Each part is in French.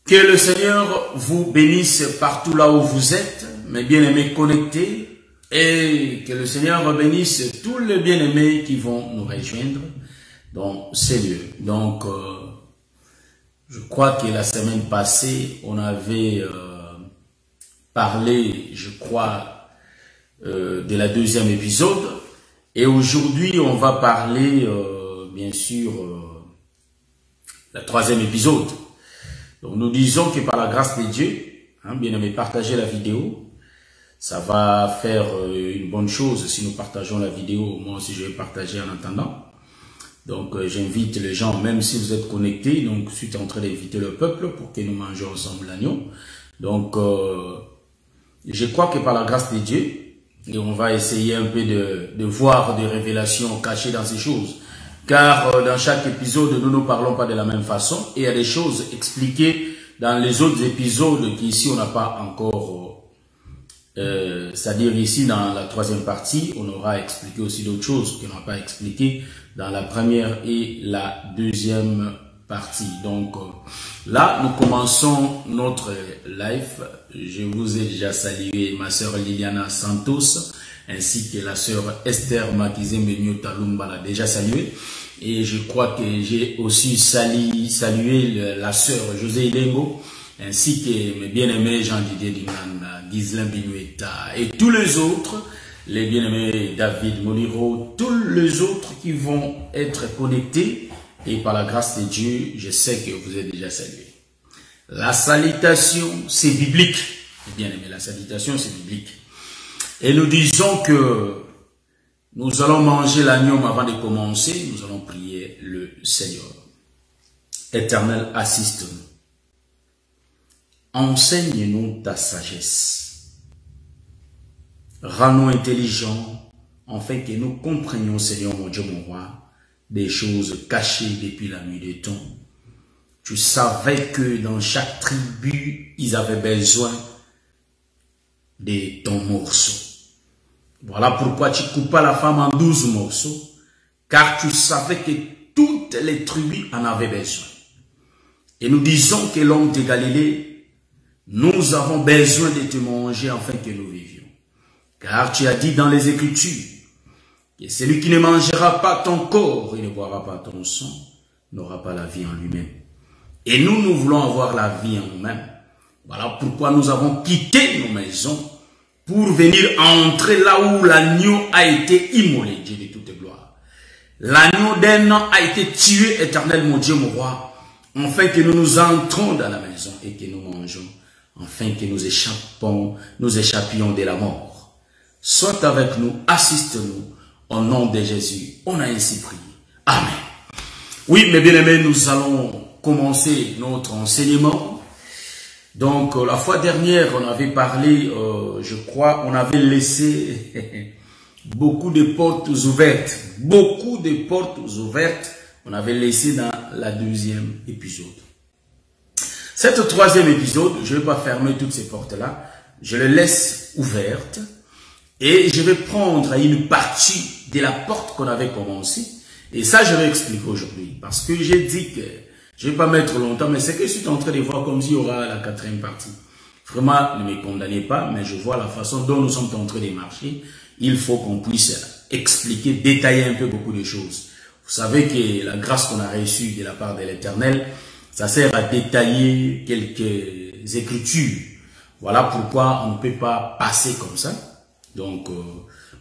Que le Seigneur vous bénisse partout là où vous êtes, mes bien-aimés connectés, et que le Seigneur bénisse tous les bien-aimés qui vont nous rejoindre dans ces lieux. Donc, je crois que la semaine passée, on avait parlé, je crois, de la deuxième épisode, et aujourd'hui, on va parler, bien sûr, la troisième épisode. Donc nous disons que par la grâce de Dieu, bien aimé, partagez la vidéo. Ça va faire une bonne chose si nous partageons la vidéo. Moi aussi je vais partager en attendant. Donc j'invite les gens, même si vous êtes connectés, donc je suis en train d'inviter le peuple pour que nous mangions ensemble l'agneau. Donc je crois que par la grâce de Dieu, et on va essayer un peu de voir des révélations cachées dans ces choses. Car dans chaque épisode, nous ne parlons pas de la même façon. Et il y a des choses expliquées dans les autres épisodes qu'ici, on n'a pas encore... c'est-à-dire ici, dans la troisième partie, on aura expliqué aussi d'autres choses qu'on n'a pas expliquées dans la première et la deuxième partie. Donc là, nous commençons notre live. Je vous ai déjà salué, ma sœur Liliana Santos, ainsi que la sœur Esther Makizembenyo Talumba l'a déjà salué. Et je crois que j'ai aussi salué la sœur José Ilengo, ainsi que mes bien-aimés Jean-Didier Dingan, Ghislain Binueta et tous les autres, les bien-aimés David Moliro, tous les autres qui vont être connectés. Et par la grâce de Dieu, je sais que vous êtes déjà salués. La salutation, c'est biblique. Bien-aimés, la salutation, c'est biblique. Et nous disons que nous allons manger l'agneau avant de commencer. Nous allons prier le Seigneur. Éternel, assiste-nous. Enseigne-nous ta sagesse. Rends-nous intelligents, afin que nous comprenions, Seigneur mon Dieu, mon roi, des choses cachées depuis la nuit des temps. Tu savais que dans chaque tribu, ils avaient besoin de ton morceau. Voilà pourquoi tu coupas la femme en 12 morceaux, car tu savais que toutes les tribus en avaient besoin. Et nous disons que l'homme de Galilée, nous avons besoin de te manger afin que nous vivions. Car tu as dit dans les Écritures, que celui qui ne mangera pas ton corps et ne boira pas ton sang, n'aura pas la vie en lui-même. Et nous, nous voulons avoir la vie en nous-mêmes. Voilà pourquoi nous avons quitté nos maisons, pour venir entrer là où l'agneau a été immolé, Dieu de toute gloire. L'agneau d'un an a été tué, éternel mon Dieu, mon roi, afin que nous nous entrons dans la maison et que nous mangeons, afin que nous échappions de la mort. Sois avec nous, assiste-nous, au nom de Jésus. On a ainsi prié. Amen. Oui, mes bien-aimés, nous allons commencer notre enseignement. Donc, la fois dernière, on avait parlé, je crois, on avait laissé beaucoup de portes ouvertes. Beaucoup de portes ouvertes, on avait laissé dans la deuxième épisode. Cette troisième épisode, je ne vais pas fermer toutes ces portes-là. Je les laisse ouvertes. Et je vais prendre une partie de la porte qu'on avait commencé. Et ça, je vais expliquer aujourd'hui. Parce que j'ai dit que je ne vais pas mettre longtemps, mais c'est que je suis en train de voir comme s'il y aura la quatrième partie. Vraiment, ne me condamnez pas, mais je vois la façon dont nous sommes en train de marcher. Il faut qu'on puisse expliquer, détailler un peu beaucoup de choses. Vous savez que la grâce qu'on a reçue de la part de l'Éternel, ça sert à détailler quelques écritures. Voilà pourquoi on ne peut pas passer comme ça. Donc,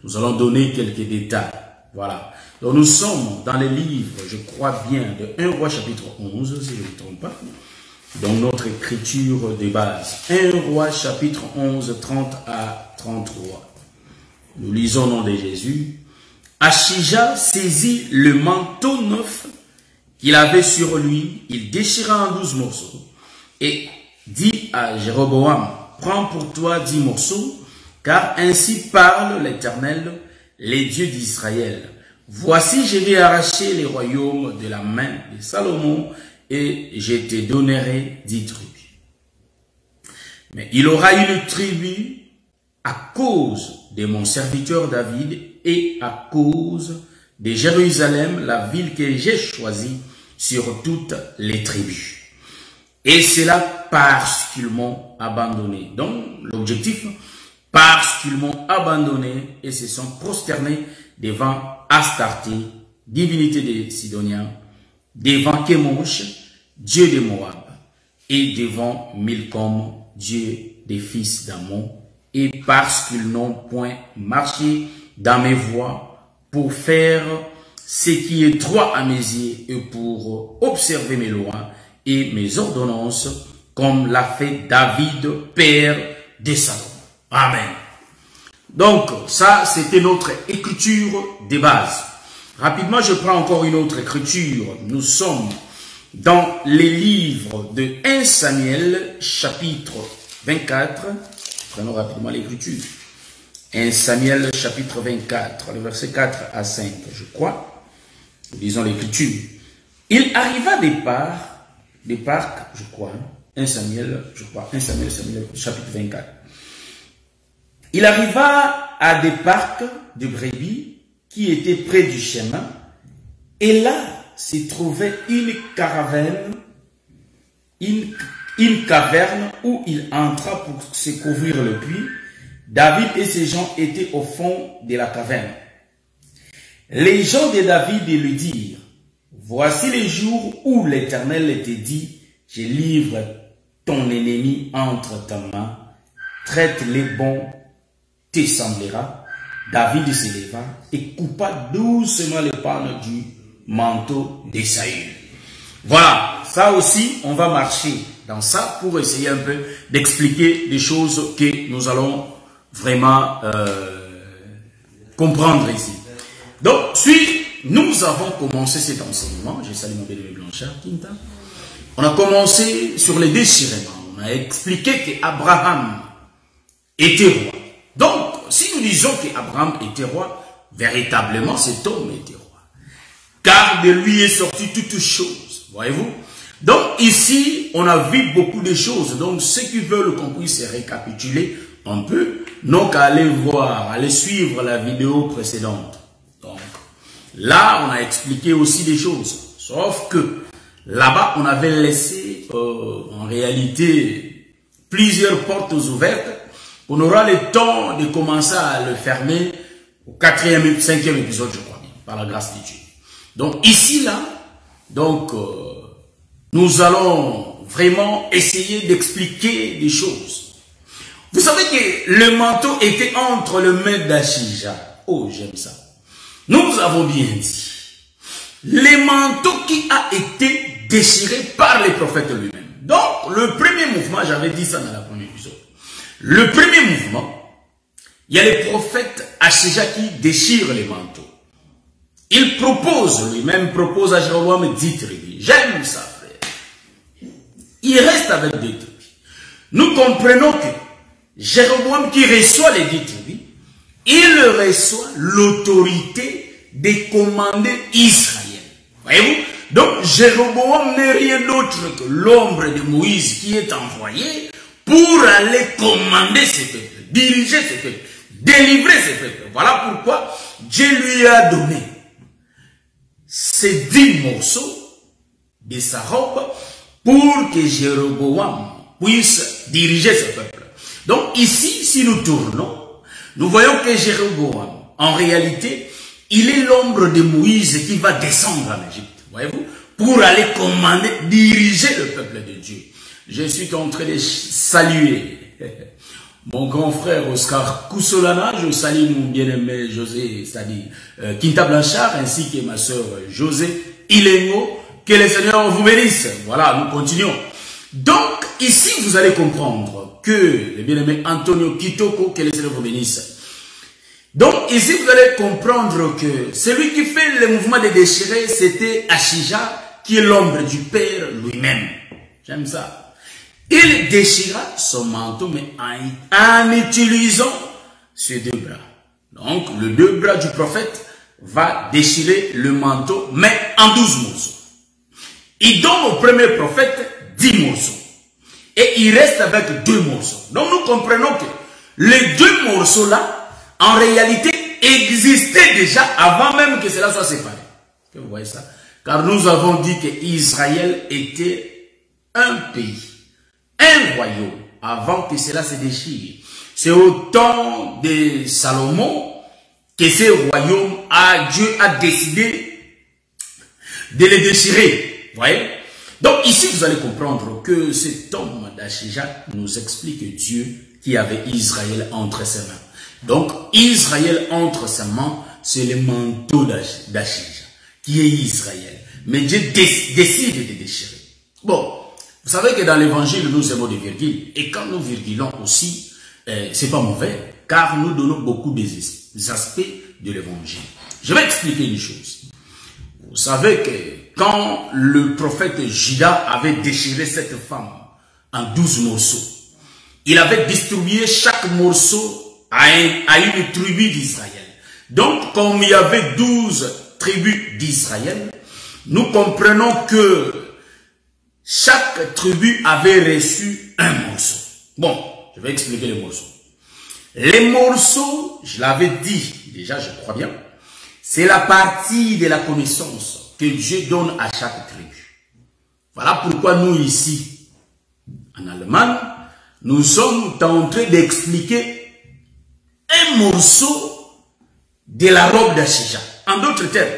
nous allons donner quelques détails. Voilà. Donc, nous sommes dans les livres, je crois bien, de 1 Roi chapitre 11, si je ne me trompe pas. Donc, notre écriture de base. 1 Roi chapitre 11, 30 à 33. Nous lisons au nom de Jésus. Achija saisit le manteau neuf qu'il avait sur lui. Il déchira en 12 morceaux. Et dit à Jéroboam, prends pour toi 10 morceaux. Car ainsi parle l'Éternel, les dieux d'Israël. Voici, je vais arracher les royaumes de la main de Salomon et je te donnerai 10 tribus. Mais il aura une tribu à cause de mon serviteur David et à cause de Jérusalem, la ville que j'ai choisie sur toutes les tribus. Et cela parce qu'ils m'ont abandonné. Donc, l'objectif, parce qu'ils m'ont abandonné et se sont prosternés devant Astarté, divinité des Sidoniens, devant Kemosh, dieu de Moab, et devant Milcom, dieu des fils d'Ammon, et parce qu'ils n'ont point marché dans mes voies pour faire ce qui est droit à mes yeux et pour observer mes lois et mes ordonnances, comme l'a fait David, père de Salomon. Amen. Donc, ça, c'était notre écriture de base. Rapidement, je prends encore une autre écriture. Nous sommes dans les livres de 1 Samuel, chapitre 24. Prenons rapidement l'écriture. 1 Samuel, chapitre 24, le verset 4 à 5, je crois. Nous lisons l'écriture. Il arriva des parcs, je crois, 1 Samuel, chapitre 24. Il arriva à des parcs de brebis qui étaient près du chemin, et là se trouvait une caverne où il entra pour se couvrir le puits. David et ses gens étaient au fond de la caverne. Les gens de David lui dirent, voici les jours où l'Éternel te dit, je livre ton ennemi entre ta main, traite-les bon, te semblera. David se leva et coupa doucement les pannes du manteau de Saül. Voilà, ça aussi, on va marcher dans ça pour essayer un peu d'expliquer des choses que nous allons vraiment comprendre ici. Donc, nous avons commencé cet enseignement. Je salue mon bien-aimé Blanchard, Quinta. On a commencé sur les déchirements. On a expliqué qu'Abraham était roi. Donc, si nous disons qu'Abraham était roi, véritablement cet homme était roi. Car de lui est sorti toutes choses. Voyez-vous? Donc, ici, on a vu beaucoup de choses. Donc, ceux qui veulent qu'on puisse récapituler un peu, n'ont qu'à aller voir, aller suivre la vidéo précédente. Donc, là, on a expliqué aussi des choses. Sauf que, là-bas, on avait laissé, en réalité, plusieurs portes ouvertes. On aura le temps de commencer à le fermer au 4e, 5e épisode, je crois bien, par la grâce de Dieu. Donc, ici, là, donc, nous allons vraiment essayer d'expliquer des choses. Vous savez que le manteau était entre les mains d'Achija. Oh, j'aime ça. Nous avons bien dit. Le manteau qui a été déchiré par les prophètes lui-même. Donc, le premier mouvement, j'avais dit ça dans la première épisode. Le premier mouvement, il y a les prophètes Achija qui déchirent les manteaux. Il propose, lui-même propose à Jéroboam 10 tribus. J'aime ça, frère. Il reste avec 2 tribus. Nous comprenons que Jéroboam qui reçoit les 10 tribus, il reçoit l'autorité de commander Israël. Voyez-vous? Donc Jéroboam n'est rien d'autre que l'ombre de Moïse qui est envoyé pour aller commander ce peuple, diriger ce peuple, délivrer ce peuple. Voilà pourquoi Dieu lui a donné ces 10 morceaux de sa robe pour que Jéroboam puisse diriger ce peuple. Donc ici, si nous tournons, nous voyons que Jéroboam, en réalité, il est l'ombre de Moïse qui va descendre en Égypte, voyez-vous, pour aller commander, diriger le peuple de Dieu. Je suis en train de saluer mon grand frère Oscar Koussolana, je salue mon bien-aimé José, c'est-à-dire Quinta Blanchard, ainsi que ma soeur José Ilengo, que le Seigneur vous bénisse. Voilà, nous continuons. Donc, ici, vous allez comprendre que le bien-aimé Antonio Kitoko, que le Seigneur vous bénisse. Donc, ici, vous allez comprendre que celui qui fait le mouvement de déchirer, c'était Achija, qui est l'ombre du Père lui-même. J'aime ça. Il déchira son manteau, mais en utilisant ses 2 bras. Donc, le 2 bras du prophète va déchirer le manteau, mais en 12 morceaux. Il donne au premier prophète 10 morceaux. Et il reste avec 2 morceaux. Donc, nous comprenons que les 2 morceaux-là, en réalité, existaient déjà avant même que cela soit séparé. Est-ce que vous voyez ça? Car nous avons dit que Israël était un pays. un royaume avant que cela se déchire. C'est au temps de Salomon que ce royaume, Dieu a décidé de le déchirer. Voyez? Donc ici, vous allez comprendre que cet homme d'Achija nous explique Dieu qui avait Israël entre ses mains. Donc, Israël entre ses mains, c'est le manteau d'Achija, qui est Israël. Mais Dieu décide de déchirer. Bon, vous savez que dans l'évangile, nous aimons des virgules. Et quand nous virgulons aussi, c'est pas mauvais, car nous donnons beaucoup des aspects de l'évangile. Je vais expliquer une chose. Vous savez que quand le prophète Judas avait déchiré cette femme en 12 morceaux, il avait distribué chaque morceau à une tribu d'Israël. Donc, comme il y avait 12 tribus d'Israël, nous comprenons que chaque tribu avait reçu un morceau. Bon, je vais expliquer les morceaux. Les morceaux, je l'avais dit, déjà je crois bien, c'est la partie de la connaissance que Dieu donne à chaque tribu. Voilà pourquoi nous ici, en Allemagne, nous sommes en train d'expliquer un morceau de la robe d'Achija. En d'autres termes,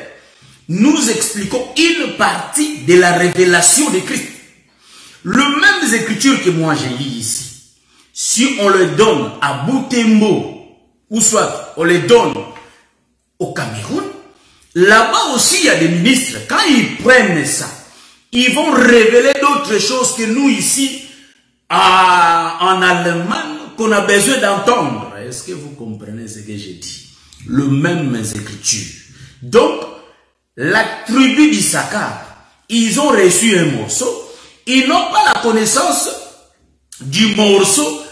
nous expliquons une partie de la révélation de Christ. Le même écriture que moi j'ai lu ici, si on le donne à Butembo, ou soit on le donne au Cameroun, là-bas aussi il y a des ministres, quand ils prennent ça, ils vont révéler d'autres choses que nous ici, en Allemagne, qu'on a besoin d'entendre. Est-ce que vous comprenez ce que j'ai dit? Le même écriture. Donc, la tribu d'Issachar, ils ont reçu un morceau, ils n'ont pas la connaissance du morceau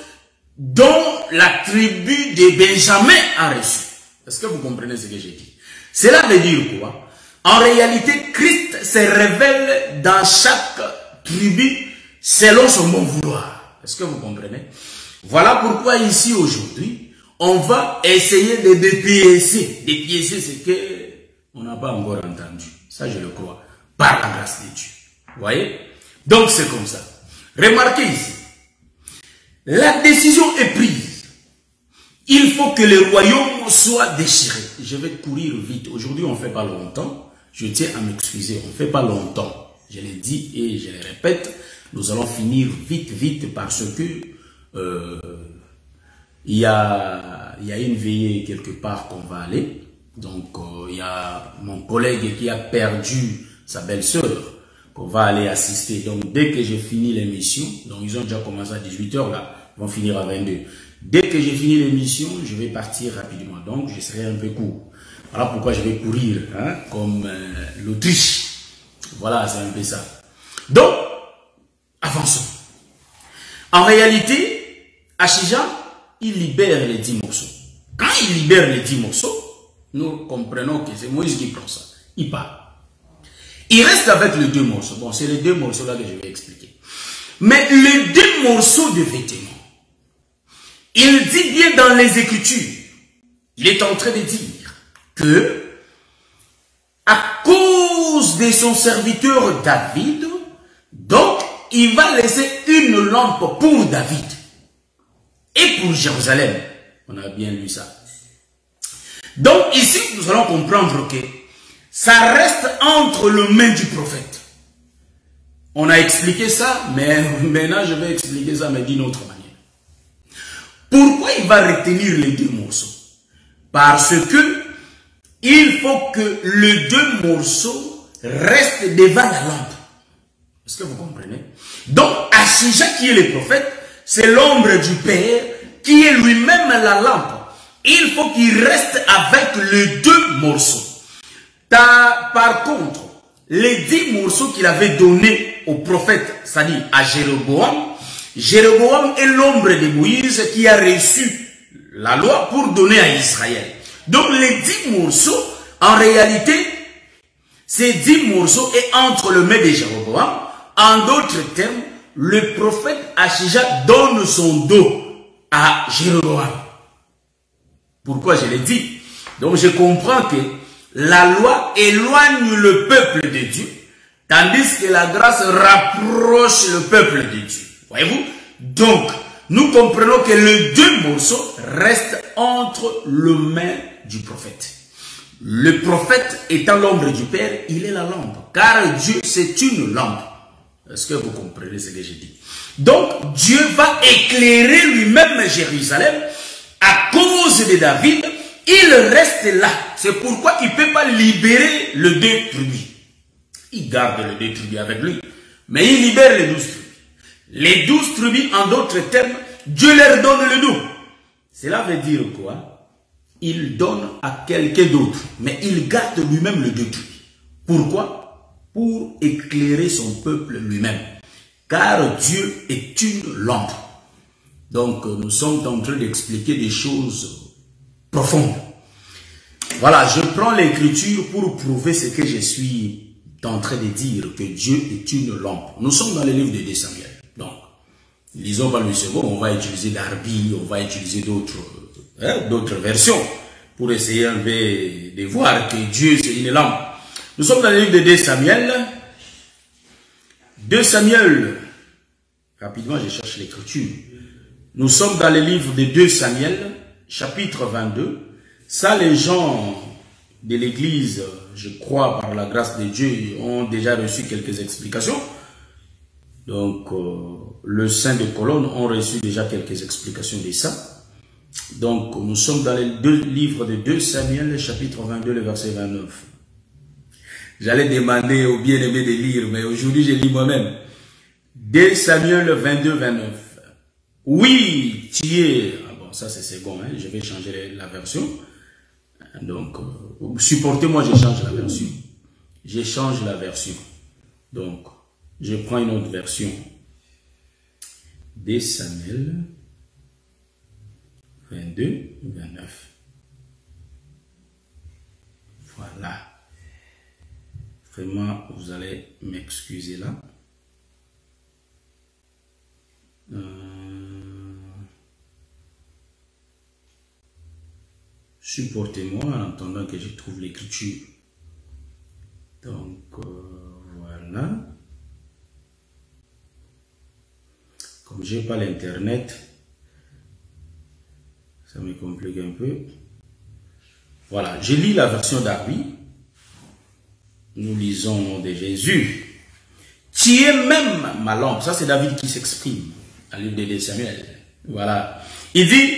dont la tribu de Benjamin a reçu. Est-ce que vous comprenez ce que j'ai dit? Cela veut dire quoi? En réalité, Christ se révèle dans chaque tribu selon son bon vouloir. Est-ce que vous comprenez? Voilà pourquoi ici aujourd'hui, on va essayer de dépiécer. Dépiécer, c'est que on n'a pas encore entendu. Ça, je le crois. Par la grâce de Dieu. Vous voyez? Donc, c'est comme ça. Remarquez ici. La décision est prise. Il faut que le royaume soit déchiré. Je vais courir vite. Aujourd'hui, on ne fait pas longtemps. Je tiens à m'excuser. On ne fait pas longtemps. Je l'ai dit et je le répète. Nous allons finir vite parce que il y a une veillée quelque part qu'on va aller. Donc, il y a mon collègue qui a perdu sa belle-sœur qu'on va aller assister. Donc, dès que j'ai fini l'émission, donc ils ont déjà commencé à 18 h là, ils vont finir à 22. Dès que j'ai fini l'émission, je vais partir rapidement. Donc, je serai un peu court. Voilà pourquoi je vais courir, hein, comme l'Autriche. Voilà, c'est un peu ça. Donc, avançons. En réalité, Achija, il libère les 10 morceaux. Quand il libère les 10 morceaux, nous comprenons que c'est Moïse qui prend ça. Il part. Il reste avec les 2 morceaux. Bon, c'est les 2 morceaux là que je vais expliquer. Mais les 2 morceaux de vêtements, il dit bien dans les Écritures, il est en train de dire que à cause de son serviteur David, donc il va laisser une lampe pour David et pour Jérusalem. On a bien lu ça. Donc ici, nous allons comprendre que ça reste entre les mains du prophète. On a expliqué ça, mais maintenant je vais expliquer ça, mais d'une autre manière. Pourquoi il va retenir les 2 morceaux? Parce que il faut que les 2 morceaux restent devant la lampe. Est-ce que vous comprenez? Donc, Achija qui est le prophète, c'est l'ombre du Père qui est lui-même la lampe. Il faut qu'il reste avec les 2 morceaux. Par contre, les 10 morceaux qu'il avait donnés au prophète, c'est-à-dire à Jéroboam, Jéroboam est l'ombre de Moïse qui a reçu la loi pour donner à Israël. Donc les 10 morceaux, en réalité, ces 10 morceaux est entre le mains de Jéroboam. En d'autres termes, le prophète Achija donne son dos à Jéroboam. Pourquoi je l'ai dit? Donc je comprends que la loi éloigne le peuple de Dieu, tandis que la grâce rapproche le peuple de Dieu. Voyez-vous? Donc, nous comprenons que les deux morceaux restent entre les mains du prophète. Le prophète étant l'ombre du Père, il est la lampe. Car Dieu, c'est une lampe. Est-ce que vous comprenez ce que je dis? Donc, Dieu va éclairer lui-même Jérusalem à cause de David. Il reste là. C'est pourquoi il ne peut pas libérer les deux tribus. Il garde les deux tribus avec lui. Mais il libère les 12 tribus. Les 12 tribus, en d'autres termes, Dieu leur donne le dos. Cela veut dire quoi? Il donne à quelqu'un d'autre. Mais il garde lui-même les deux tribus. Pourquoi? Pour éclairer son peuple lui-même. Car Dieu est une lampe. Donc, nous sommes en train d'expliquer des choses profondes. Voilà, je prends l'écriture pour prouver ce que je suis en train de dire, que Dieu est une lampe. Nous sommes dans le livre de 2 Samuel. Donc, lisons pas le second, on va utiliser Darby, on va utiliser d'autres versions pour essayer de voir que Dieu c'est une lampe. Nous sommes dans le livre de 2 Samuel. 2 Samuel, rapidement je cherche l'écriture. Nous sommes dans le livre de 2 Samuel, chapitre 22. Ça, les gens de l'église, je crois, par la grâce de Dieu, ont déjà reçu quelques explications. Donc, le saint de colonne ont reçu déjà quelques explications de ça. Donc, nous sommes dans les deux livres de 2 Samuel, chapitre 22, le verset 29. J'allais demander aux bien-aimés de lire, mais aujourd'hui, je lis moi-même. 2 Samuel 22, 29. Oui, tu es... Ah bon, ça c'est second, hein, je vais changer la version. Donc, supportez-moi, je change la version. Je change la version. Donc, je prends une autre version. 2 Samuel 22, 29. Voilà. Vraiment, vous allez m'excuser là. Supportez-moi en attendant que je trouve l'écriture. Donc, voilà. Comme j'ai pas l'internet, ça me complique un peu. Voilà, je lis la version d'Arby. Nous lisons au nom de Jésus. Tu es même ma lampe. Ça, c'est David qui s'exprime dans le livre de Samuel. Voilà. Il dit,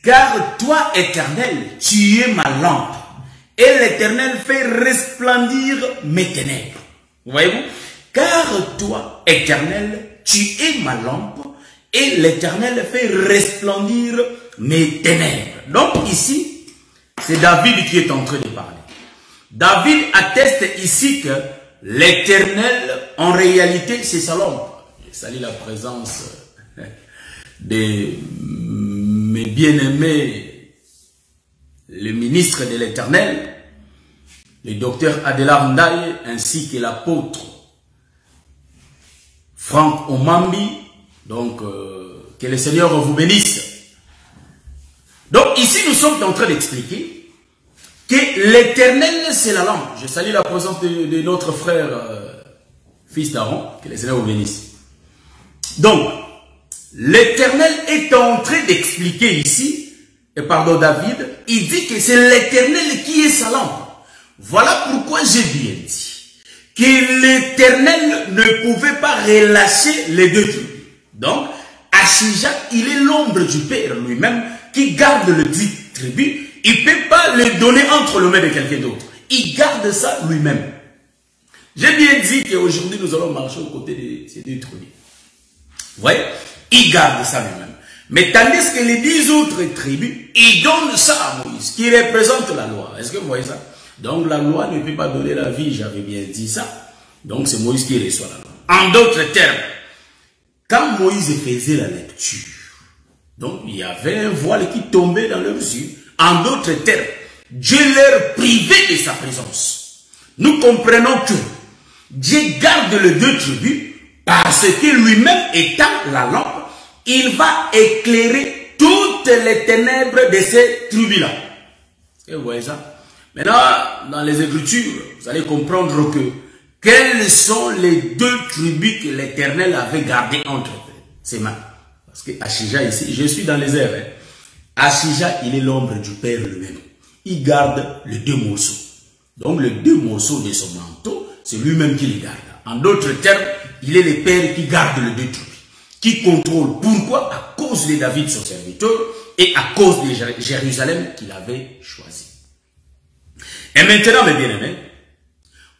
car toi, Éternel, tu es ma lampe. Et l'Éternel fait resplendir mes ténèbres. Voyez-vous? Car toi, Éternel, tu es ma lampe. Et l'Éternel fait resplendir mes ténèbres. Donc ici, c'est David qui est en train de parler. David atteste ici que l'Éternel, en réalité, c'est sa lampe. Je salue la présence de mes bien-aimés, le ministre de l'Éternel, le docteur Adela Ndaye, ainsi que l'apôtre Franck Omambi. Donc, que le Seigneur vous bénisse. Donc, ici, nous sommes en train d'expliquer que l'Éternel, c'est la lampe. Je salue la présence de notre frère, fils d'Aaron, que le Seigneur vous bénisse. Donc, l'Éternel est en train d'expliquer ici, et pardon David, il dit que c'est l'Éternel qui est sa lampe. Voilà pourquoi j'ai bien dit que l'Éternel ne pouvait pas relâcher les deux tribus. Donc, Achija, il est l'ombre du Père lui-même qui garde le dit tribu. Il ne peut pas le donner entre les mains de quelqu'un d'autre. Il garde ça lui-même. J'ai bien dit qu'aujourd'hui, nous allons marcher aux côtés de ces deux tribus. Vous voyez? Il garde ça lui-même. Mais tandis que les 10 autres tribus, ils donnent ça à Moïse, qui représente la loi. Est-ce que vous voyez ça? Donc la loi ne peut pas donner la vie, j'avais bien dit ça. Donc c'est Moïse qui reçoit la loi. En d'autres termes, quand Moïse faisait la lecture, donc il y avait un voile qui tombait dans leurs yeux. En d'autres termes, Dieu leur privait de sa présence. Nous comprenons que Dieu garde les deux tribus parce que lui-même étant la lampe, il va éclairer toutes les ténèbres de ces tribus-là. Est-ce que vous voyez ça? Maintenant, dans les Écritures, vous allez comprendre que quelles sont les deux tribus que l'Éternel avait gardées entre ses mains. Parce que Achija ici, je suis dans les airs. Hein. Achija, il est l'ombre du Père lui-même. Il garde les 2 morceaux. Donc les 2 morceaux de son manteau, c'est lui-même qui les garde. En d'autres termes, il est le Père qui garde les 2 tribus. Qui contrôle. Pourquoi? À cause de David, son serviteur, et à cause de Jérusalem qu'il avait choisi. Et maintenant, mes bien-aimés,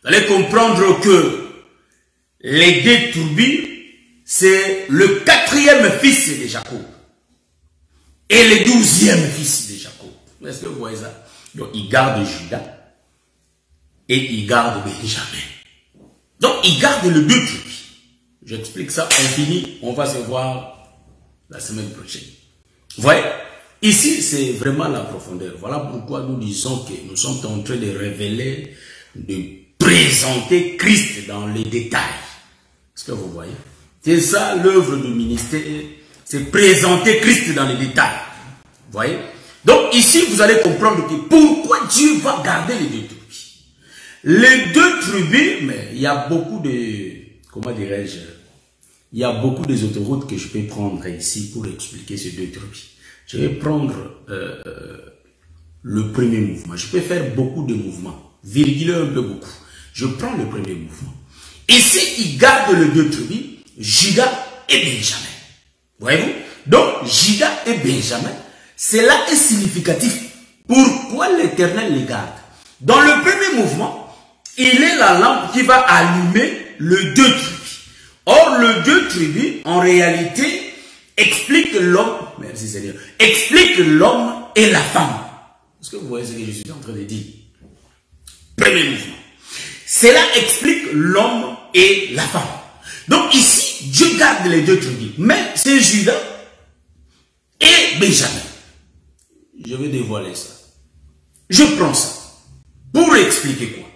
vous allez comprendre que les 2 tribus, c'est le 4e fils de Jacob. Et le 12e fils de Jacob. Est-ce que vous voyez ça? Donc, il garde Judas et il garde Benjamin. Donc, il garde les 2 tribus. J'explique ça, on finit, on va se voir la semaine prochaine. Vous voyez? Ici, c'est vraiment la profondeur. Voilà pourquoi nous disons que nous sommes en train de révéler, de présenter Christ dans les détails. Est-ce que vous voyez? C'est ça l'œuvre du ministère, c'est présenter Christ dans les détails. Vous voyez? Donc ici, vous allez comprendre que pourquoi Dieu va garder les 2 tribus. Les 2 tribus, mais il y a beaucoup de, comment dirais-je, il y a beaucoup des autoroutes que je peux prendre ici pour expliquer ces 2 tribus. Je vais prendre le premier mouvement. Je peux faire beaucoup de mouvements, virguler un peu beaucoup. Je prends le premier mouvement. Ici, il garde les 2 tribus, Judas et Benjamin. Voyez-vous? Donc, Judas et Benjamin, cela est significatif. Pourquoi l'Éternel les garde? Dans le premier mouvement, il est la lampe qui va allumer les 2 tribus. Or, les 2 tribus, en réalité, expliquent l'homme, merci Seigneur, expliquent l'homme et la femme. Est-ce que vous voyez ce que je suis en train de dire? Premier mouvement. Cela explique l'homme et la femme. Donc ici, Dieu garde les 2 tribus. Mais c'est Judas et Benjamin. Je vais dévoiler ça. Je prends ça. Pour expliquer quoi?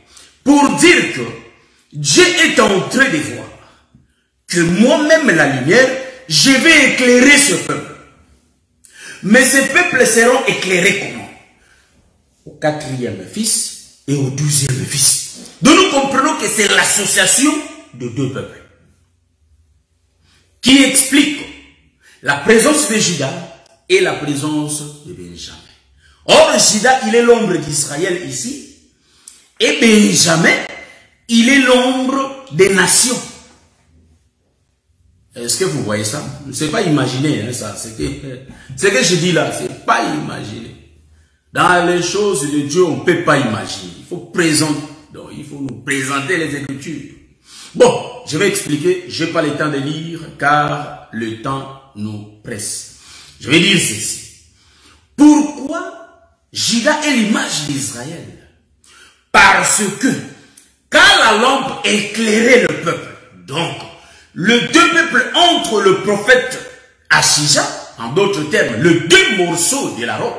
Pour dire que Dieu est en train de voir que moi-même la lumière, je vais éclairer ce peuple. Mais ces peuples seront éclairés comment? Au 4e fils et au 12e fils. Donc nous comprenons que c'est l'association de 2 peuples qui explique la présence de Judas et la présence de Benjamin. Or, Judas, il est l'ombre d'Israël ici, et Benjamin, il est l'ombre des nations. Est-ce que vous voyez ça? C'est pas imaginer, hein, ça. Ce que je dis là, c'est pas imaginer. Dans les choses de Dieu, on ne peut pas imaginer. Il faut présenter. Donc, il faut nous présenter les Écritures. Bon, je vais expliquer. Je n'ai pas le temps de lire car le temps nous presse. Je vais dire ceci. Pourquoi Judas est l'image d'Israël? Parce que quand la lampe éclairait le peuple, donc le 2 peuples entre le prophète Achija, en d'autres termes, les 2 morceaux de la robe,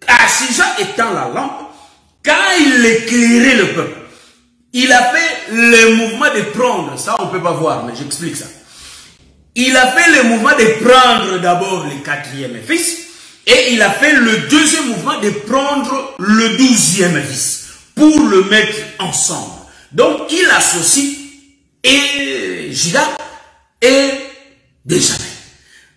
Achija étant la lampe, quand il éclairait le peuple, il a fait le mouvement de prendre, ça on ne peut pas voir, mais j'explique ça. Il a fait le mouvement de prendre d'abord le 4e fils, et il a fait le 2e mouvement de prendre le 12e fils, pour le mettre ensemble. Donc il associe et Judas et Benjamin.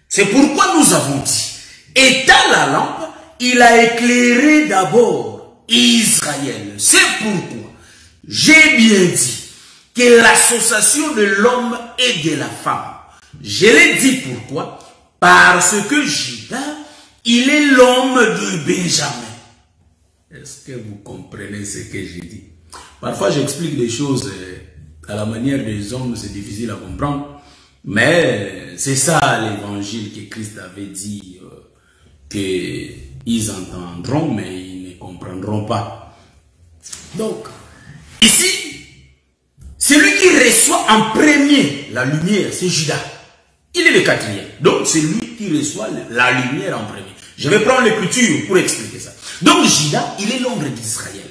C'est pourquoi nous avons dit, étant la lampe, il a éclairé d'abord Israël. C'est pourquoi j'ai bien dit que l'association de l'homme et de la femme. Je l'ai dit pourquoi? Parce que Judas, il est l'homme de Benjamin. Est-ce que vous comprenez ce que j'ai dit? Parfois j'explique des choses à la manière des hommes, c'est difficile à comprendre. Mais c'est ça l'évangile que Christ avait dit, qu'ils entendront, mais ils ne comprendront pas. Donc, ici, celui qui reçoit en premier la lumière, c'est Judas. Il est le 4e. Donc, c'est lui qui reçoit la lumière en premier. Je vais prendre l'écriture pour expliquer ça. Donc, Judas, il est l'ombre d'Israël.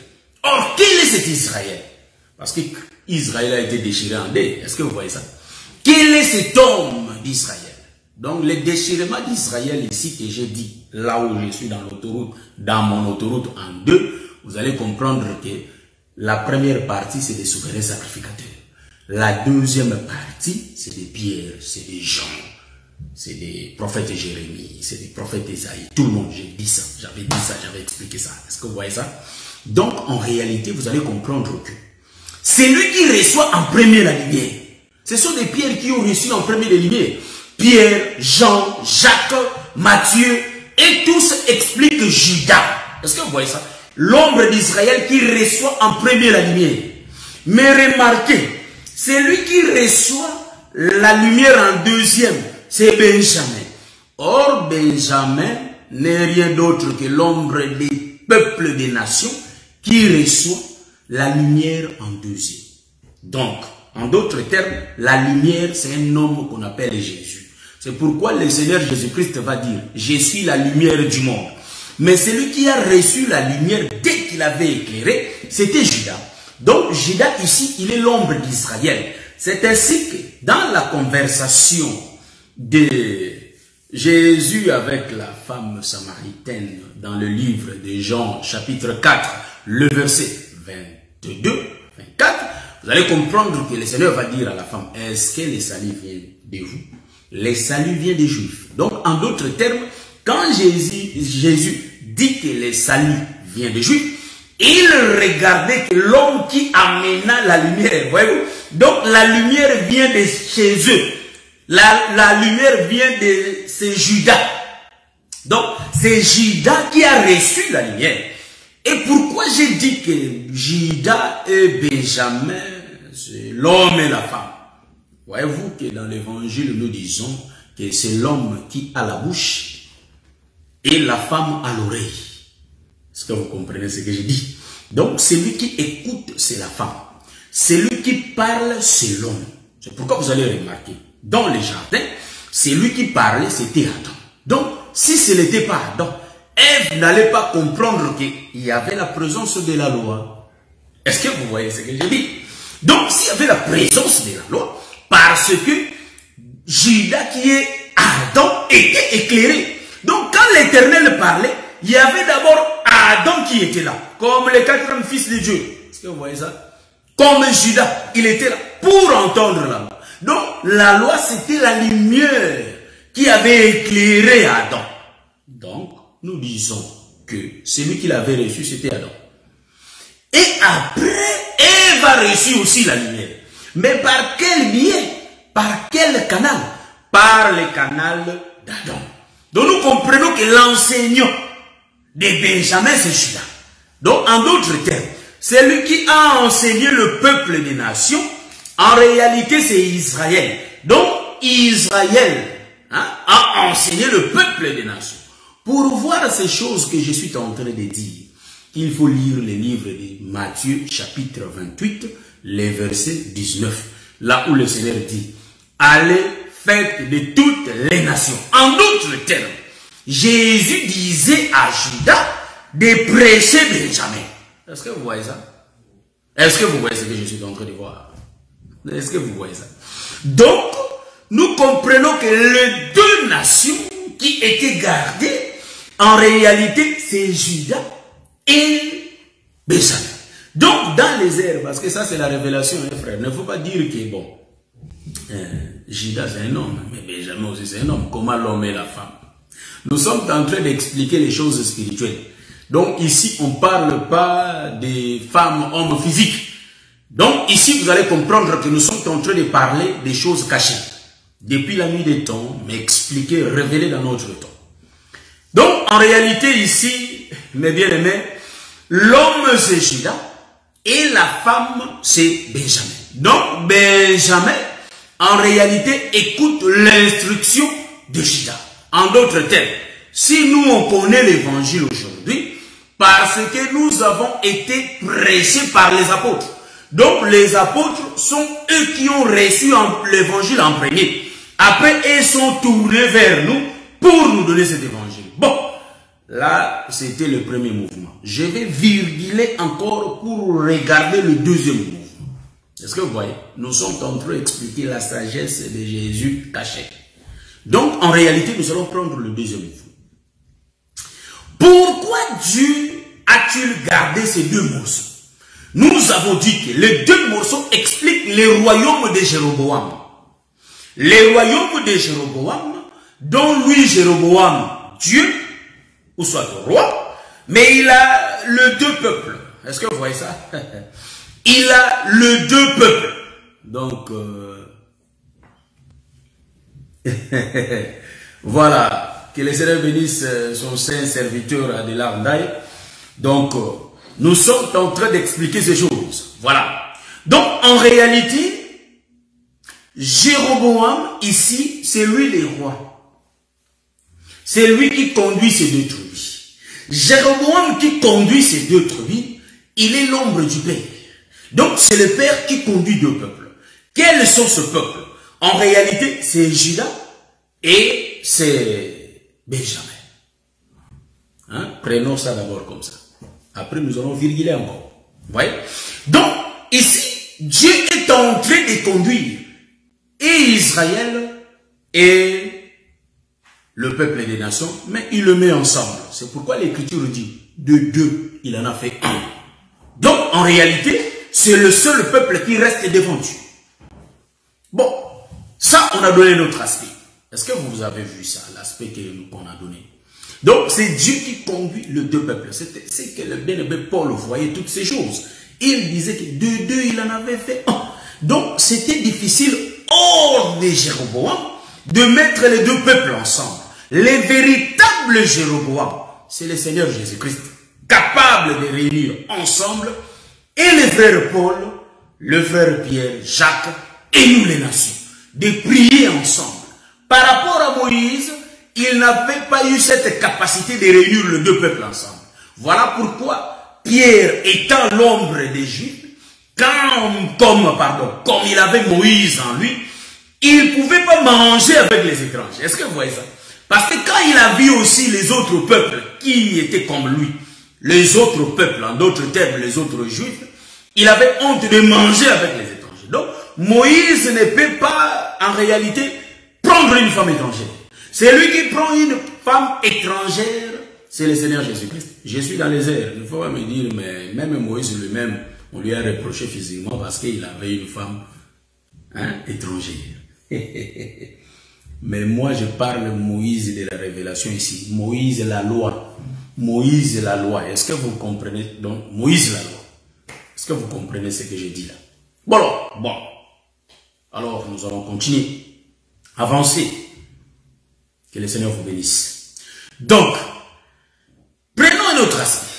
Or, quel est cet Israël? Parce que Israël a été déchiré en deux. Est-ce que vous voyez ça? Quel est cet homme d'Israël? Donc, le déchirement d'Israël ici que j'ai dit, là où je suis dans l'autoroute, dans mon autoroute en 2, vous allez comprendre que la première partie, c'est des souverains sacrificateurs. La deuxième partie, c'est des pierres, c'est des gens. C'est des prophètes de Jérémie, c'est des prophètes d'Ésaïe. Tout le monde, j'ai dit ça, j'avais expliqué ça. Est-ce que vous voyez ça? Donc, en réalité, vous allez comprendre que c'est lui qui reçoit en premier la lumière. Ce sont des pierres qui ont reçu en premier les lumières. Pierre, Jean, Jacques, Matthieu, et tous expliquent Judas. Est-ce que vous voyez ça? L'ombre d'Israël qui reçoit en premier la lumière. Mais remarquez, c'est lui qui reçoit la lumière en deuxième. C'est Benjamin. Or, Benjamin n'est rien d'autre que l'ombre des peuples des nations qui reçoit la lumière en deuxième. Donc, en d'autres termes, la lumière, c'est un homme qu'on appelle Jésus. C'est pourquoi le Seigneur Jésus-Christ va dire, je suis la lumière du monde. Mais celui qui a reçu la lumière dès qu'il avait éclairé, c'était Judas. Donc, Judas ici, il est l'ombre d'Israël. C'est ainsi que dans la conversation de Jésus avec la femme samaritaine dans le livre de Jean, chapitre 4, le verset 22, 24, vous allez comprendre que le Seigneur va dire à la femme, est-ce que le salut vient de vous? Le salut vient des Juifs. Donc, en d'autres termes, quand Jésus dit que le salut vient des Juifs, il regardait que l'homme qui amena la lumière, voyez-vous? Donc, la lumière vient de chez eux. La lumière vient de c'est Judas. Donc, c'est Judas qui a reçu la lumière. Et pourquoi j'ai dit que Judas et Benjamin, c'est l'homme et la femme? Voyez-vous que dans l'évangile, nous disons que c'est l'homme qui a la bouche et la femme a l'oreille. Est-ce que vous comprenez ce que je dis? Donc, celui qui écoute, c'est la femme. Celui qui parle, c'est l'homme. C'est pourquoi vous allez remarquer, dans les jardins, celui qui parlait, c'était Adam. Donc, si ce n'était pas Adam, Ève n'allait pas comprendre qu'il y avait la présence de la loi. Est-ce que vous voyez ce que je dis? Donc, s'il y avait la présence de la loi, parce que Judas qui est Adam était éclairé. Donc, quand l'Éternel parlait, il y avait d'abord Adam qui était là, comme le quatrième fils de Dieu. Est-ce que vous voyez ça? Comme Judas, il était là pour entendre la loi. Donc, la loi, c'était la lumière qui avait éclairé Adam. Donc, nous disons que celui qui l'avait reçu, c'était Adam. Et après, Ève a reçu aussi la lumière. Mais par quel biais? Par quel canal? Par le canal d'Adam. Donc, nous comprenons que l'enseignant de Benjamin, c'est Judas. Donc, en d'autres termes, celui qui a enseigné le peuple des nations, en réalité, c'est Israël. Donc, Israël a enseigné le peuple des nations. Pour voir ces choses que je suis en train de dire, il faut lire le livre de Matthieu, chapitre 28, les versets 19. Là où le Seigneur dit, allez, faites de toutes les nations. En d'autres termes, Jésus disait à Judas de prêcher Benjamin. Est-ce que vous voyez ça? Est-ce que vous voyez ce que je suis en train de voir? Est-ce que vous voyez ça? Donc, nous comprenons que les deux nations qui étaient gardées, en réalité, c'est Judas et Benjamin. Donc, dans les airs, parce que ça c'est la révélation, hein, frère, il ne faut pas dire que, bon, Judas c'est un homme, mais Benjamin aussi c'est un homme. Comment l'homme et la femme? Nous sommes en train d'expliquer les choses spirituelles. Donc ici, on ne parle pas des femmes, hommes physiques. Donc ici, vous allez comprendre que nous sommes en train de parler des choses cachées. Depuis la nuit des temps, mais expliquées, révélées dans notre temps. Donc en réalité ici, mes bien-aimés, l'homme c'est Judas et la femme c'est Benjamin. Donc Benjamin, en réalité, écoute l'instruction de Judas. En d'autres termes, si nous on connaît l'évangile aujourd'hui, parce que nous avons été prêchés par les apôtres. Donc les apôtres sont eux qui ont reçu l'évangile en premier. Après, ils sont tournés vers nous pour nous donner cet évangile. Bon, là, c'était le premier mouvement. Je vais virguler encore pour regarder le deuxième mouvement. Est-ce que vous voyez? Nous sommes en train d'expliquer la sagesse de Jésus caché. Donc, en réalité, nous allons prendre le deuxième mouvement. Pourquoi Dieu a-t-il gardé ces deux morceaux? Nous avons dit que les deux morceaux expliquent les royaumes de Jéroboam. Les royaumes de Jéroboam dont lui, Jéroboam, Dieu, ou soit le roi, mais il a le deux peuples. Est-ce que vous voyez ça? Il a le deux peuples. Donc, voilà, que les Seigneur bénisse son saint serviteur de l'Ardaï. Donc, nous sommes en train d'expliquer ces choses. Voilà. Donc, en réalité, Jéroboam, ici, c'est lui le roi. C'est lui qui conduit ces deux tribus. Jéroboam qui conduit ces deux tribus, il est l'ombre du Père. Donc, c'est le Père qui conduit deux peuples. Quels sont ce peuple? En réalité, c'est Juda et c'est Benjamin. Hein? Prenons ça d'abord comme ça. Après, nous allons virguler encore. Vous voyez? Donc, ici, Dieu est en train de conduire et Israël et le peuple des nations, mais il le met ensemble. C'est pourquoi l'Écriture dit, de deux, il en a fait un. Donc, en réalité, c'est le seul peuple qui reste devant Dieu. Bon, ça, on a donné notre aspect. Est-ce que vous avez vu ça, l'aspect qu'on a donné? Donc, c'est Dieu qui conduit les deux peuples. C'est que le bien-aimé Paul voyait toutes ces choses. Il disait que de deux, il en avait fait un. Donc, c'était difficile, hors de Jéroboam, de mettre les deux peuples ensemble. Les véritables Jéroboam, c'est le Seigneur Jésus-Christ, capable de réunir ensemble, et le frère Paul, le frère Pierre, Jacques, et nous les nations, de prier ensemble. Par rapport à Moïse, il n'avait pas eu cette capacité de réunir les deux peuples ensemble. Voilà pourquoi Pierre, étant l'ombre des Juifs, comme il avait Moïse en lui, il ne pouvait pas manger avec les étrangers. Est-ce que vous voyez ça? Parce que quand il a vu aussi les autres peuples qui étaient comme lui, les autres peuples, en d'autres termes, les autres Juifs, il avait honte de manger avec les étrangers. Donc, Moïse ne peut pas, en réalité, prendre une femme étrangère. C'est lui qui prend une femme étrangère, c'est le Seigneur Jésus-Christ. Je suis dans les airs. Il ne faut pas me dire, mais même Moïse lui-même, on lui a reproché physiquement parce qu'il avait une femme étrangère. Mais moi, je parle Moïse de la révélation ici. Moïse, la loi. Moïse, la loi. Est-ce que vous comprenez? Donc, Moïse, la loi. Est-ce que vous comprenez ce que je dis là? Bon. Alors, nous allons continuer. Avancer. Que le Seigneur vous bénisse. Donc, prenons un autre aspect.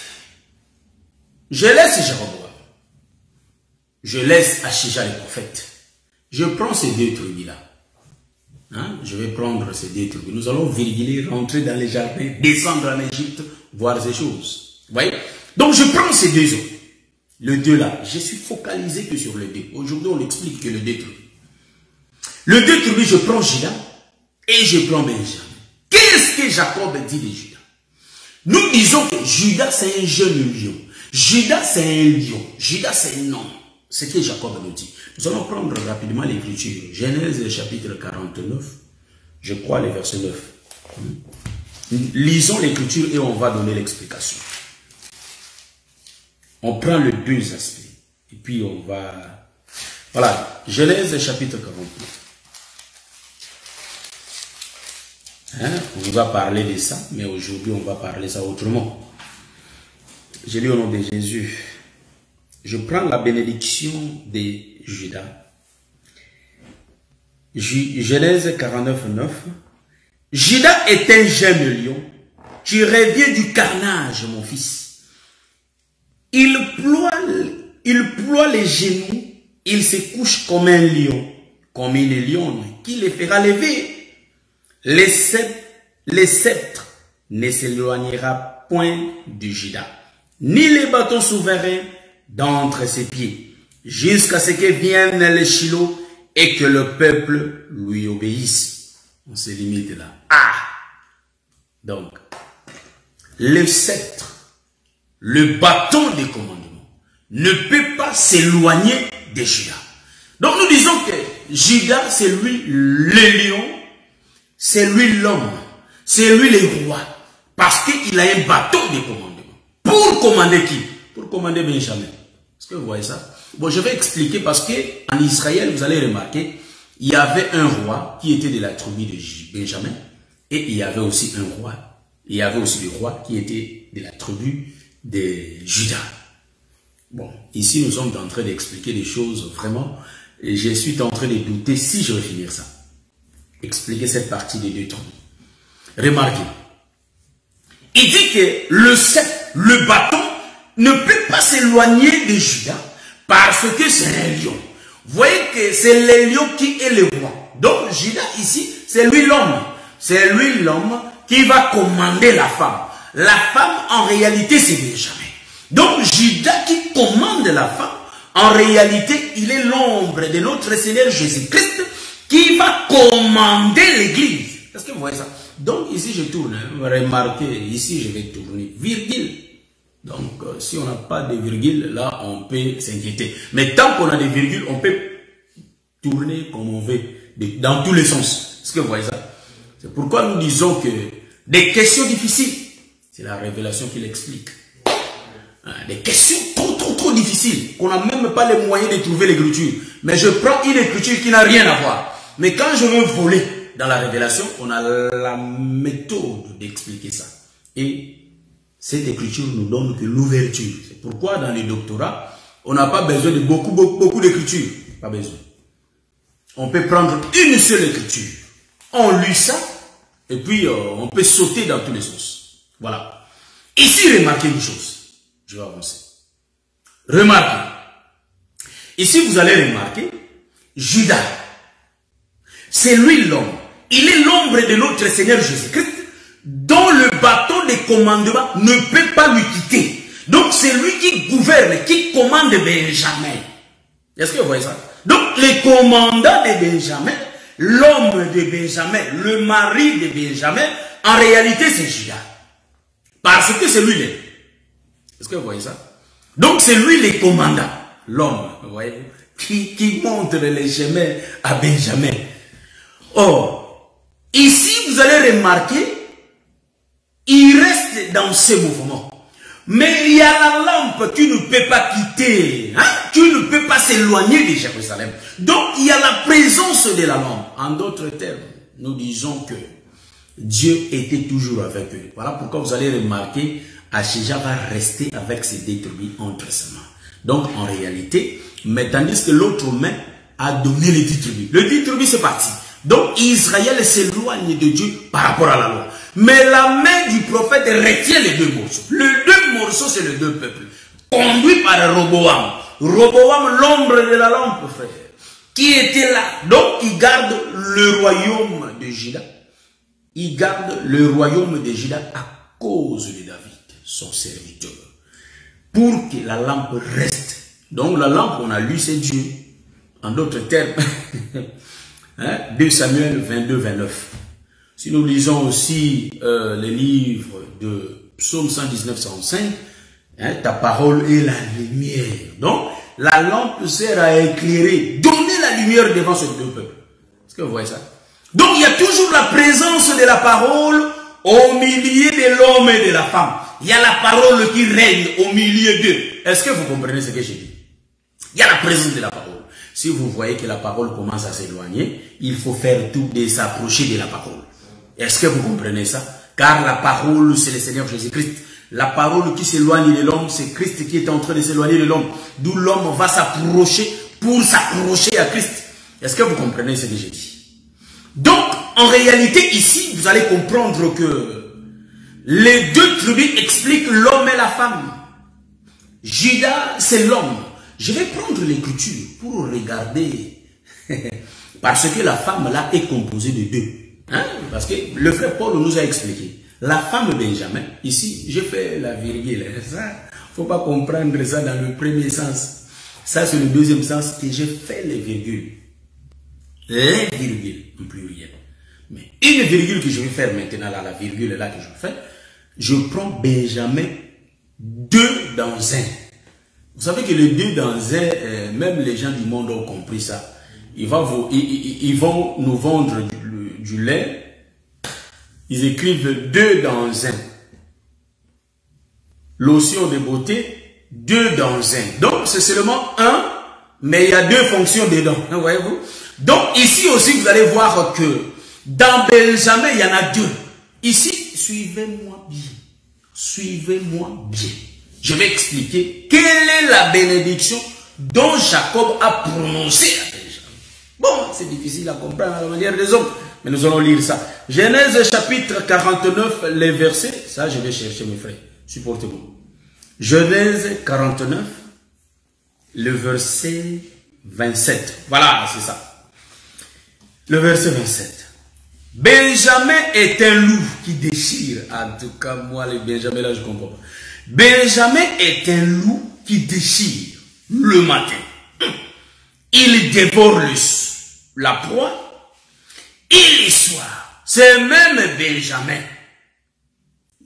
Je laisse Jéroboam. Je laisse Achija les prophètes. Je prends ces deux tribus-là. Je vais prendre ces deux tribus. Nous allons virguler, rentrer dans les jardins, descendre en Égypte, voir ces choses. Vous voyez? Donc, je prends ces deux autres. Le deux là. Je suis focalisé que sur le deux. Aujourd'hui, on explique que le deux tribus. Le deux tribus, je prends Juda et je prends Benjamin. Qu'est-ce que Jacob dit de Juda? Nous disons que Juda, c'est un jeune lion. Juda, c'est un lion. Juda, c'est un homme. C'est ce que Jacob nous dit. Nous allons prendre rapidement l'écriture. Genèse chapitre 49. Je crois le verset 9. Lisons l'écriture et on va donner l'explication. On prend les deux aspects. Et puis on va... Voilà. Genèse chapitre 49. On va parler de ça, mais aujourd'hui on va parler ça autrement. Je lis au nom de Jésus. Je prends la bénédiction de Juda. Genèse 49, 9. Juda est un jeune lion. Tu reviens du carnage, mon fils. Il ploie les genoux. Il se couche comme un lion, comme une lionne, qui les fera lever. Les sceptres ne s'éloignera point de Juda, ni les bâtons souverains d'entre ses pieds, jusqu'à ce que vienne le Shiloh et que le peuple lui obéisse. On se limite là. Donc, le sceptre, le bâton des commandements, ne peut pas s'éloigner de Juda. Donc nous disons que Juda, c'est lui le lion, c'est lui l'homme, c'est lui le roi, parce qu'il a un bâton de commandement. Pour commander qui? Pour commander Benjamin. Est-ce que vous voyez ça? Bon, je vais expliquer parce que en Israël, vous allez remarquer, il y avait un roi qui était de la tribu de Benjamin Et il y avait aussi un roi. Il y avait aussi le roi qui était de la tribu de Juda. Bon, ici nous sommes en train d'expliquer des choses vraiment. Et je suis en train de douter si je vais finir ça. Expliquer cette partie des deux tribus. Remarquez. Il dit que le bâton ne peut pas s'éloigner de Juda parce que c'est un lion. Vous voyez que c'est le lion qui est le roi. Donc Juda ici, c'est lui l'homme. C'est lui l'homme qui va commander la femme. La femme en réalité c'est Benjamin. Donc Juda qui commande la femme, en réalité il est l'ombre de notre Seigneur Jésus-Christ qui va commander l'église. Est-ce que vous voyez ça? Donc ici je tourne, remarquez, ici je vais tourner, virgule. Donc si on n'a pas de virgule, là on peut s'inquiéter. Mais tant qu'on a des virgules, on peut tourner comme on veut, dans tous les sens. Est-ce que vous voyez ça? C'est pourquoi nous disons que des questions difficiles, c'est la révélation qui l'explique. Des questions trop difficiles, qu'on n'a même pas les moyens de trouver l'écriture. Mais je prends une écriture qui n'a rien à voir. Mais quand je veux voler dans la révélation, on a la méthode d'expliquer ça. Et cette écriture nous donne que l'ouverture. C'est pourquoi dans les doctorats, on n'a pas besoin de beaucoup d'écriture. Pas besoin. On peut prendre une seule écriture. On lit ça, et puis on peut sauter dans tous les sens. Voilà. Ici, remarquez une chose. Je vais avancer. Remarquez. Ici, vous allez remarquer, Judas, c'est lui l'homme. Il est l'ombre de notre Seigneur Jésus-Christ, dont le bâton de commandement ne peut pas lui quitter. Donc, c'est lui qui gouverne, qui commande Benjamin. Est-ce que vous voyez ça? Donc, les commandants de Benjamin, l'homme de Benjamin, le mari de Benjamin, en réalité, c'est Judas. Parce que c'est lui l'homme. Est-ce que vous voyez ça? Donc, c'est lui le commandant, l'homme, vous voyez, qui montre les chemins à Benjamin. Or, ici, vous allez remarquer, il reste dans ce mouvement. Mais il y a la lampe qui ne peut pas quitter, hein? Tu ne peux pas s'éloigner de Jérusalem. Donc, il y a la présence de la lampe. En d'autres termes, nous disons que Dieu était toujours avec eux. Voilà pourquoi vous allez remarquer, Achija va rester avec ses deux tribus entre ses mains. Donc, en réalité, mais tandis que l'autre main a donné les 10 tribus. Le 10 tribus, c'est parti. Donc, Israël s'éloigne de Dieu par rapport à la loi. Mais la main du prophète retient les deux morceaux. Les deux morceaux, c'est les deux peuples. Conduit par Roboam. Roboam, l'ombre de la lampe, frère. Qui était là. Donc, il garde le royaume de Juda. Il garde le royaume de Juda à cause de David, son serviteur. Pour que la lampe reste. Donc, la lampe, on a lu, c'est Dieu. En d'autres termes, hein, 2 Samuel 22, 29. Si nous lisons aussi les livres de Psaume 119, 105, hein, ta parole est la lumière. Donc, la lampe sert à éclairer, donner la lumière devant ce deux peuples. Est-ce que vous voyez ça? Donc, il y a toujours la présence de la parole au milieu de l'homme et de la femme. Il y a la parole qui règne au milieu d'eux. Est-ce que vous comprenez ce que j'ai dit? Il y a la présence de la parole. Si vous voyez que la parole commence à s'éloigner, il faut faire tout de s'approcher de la parole. Est-ce que vous comprenez ça? Car la parole, c'est le Seigneur Jésus-Christ. La parole qui s'éloigne de l'homme, c'est Christ qui est en train de s'éloigner de l'homme. D'où l'homme va s'approcher pour s'approcher à Christ. Est-ce que vous comprenez ce que j'ai dit? Donc, en réalité, ici, vous allez comprendre que les deux tribus expliquent l'homme et la femme. Judas, c'est l'homme. Je vais prendre l'écriture pour regarder. Parce que la femme là est composée de deux. Hein? Parce que le frère Paul nous a expliqué. La femme Benjamin, ici, j'ai fait la virgule. Ça, faut pas comprendre ça dans le premier sens. Ça, c'est le deuxième sens que j'ai fait les virgules. Les virgules, en pluriel. Mais une virgule que je vais faire maintenant, là, la virgule là que je fais, je prends Benjamin 2 dans 1. Vous savez que les 2 dans 1, même les gens du monde ont compris ça. Ils vont nous vendre du lait. Ils écrivent 2 dans 1. Lotion de beauté, 2 dans 1. Donc, c'est seulement 1, mais il y a 2 fonctions dedans. Voyez-vous? Donc, ici aussi, vous allez voir que Dans Benjamin, il y en a deux. Ici, suivez-moi bien. Suivez-moi bien. Je vais expliquer quelle est la bénédiction dont Jacob a prononcé à Benjamin. Bon, c'est difficile à comprendre à la manière des hommes, mais nous allons lire ça. Genèse chapitre 49, les versets. Ça, je vais chercher mes frères. Supportez-vous. Genèse 49, le verset 27. Voilà, c'est ça. Le verset 27. Benjamin est un loup qui déchire. En tout cas, moi, les Benjamin, là, je comprends pas. Benjamin est un loup qui déchire le matin. Il dévore la proie et le soir. C'est même Benjamin.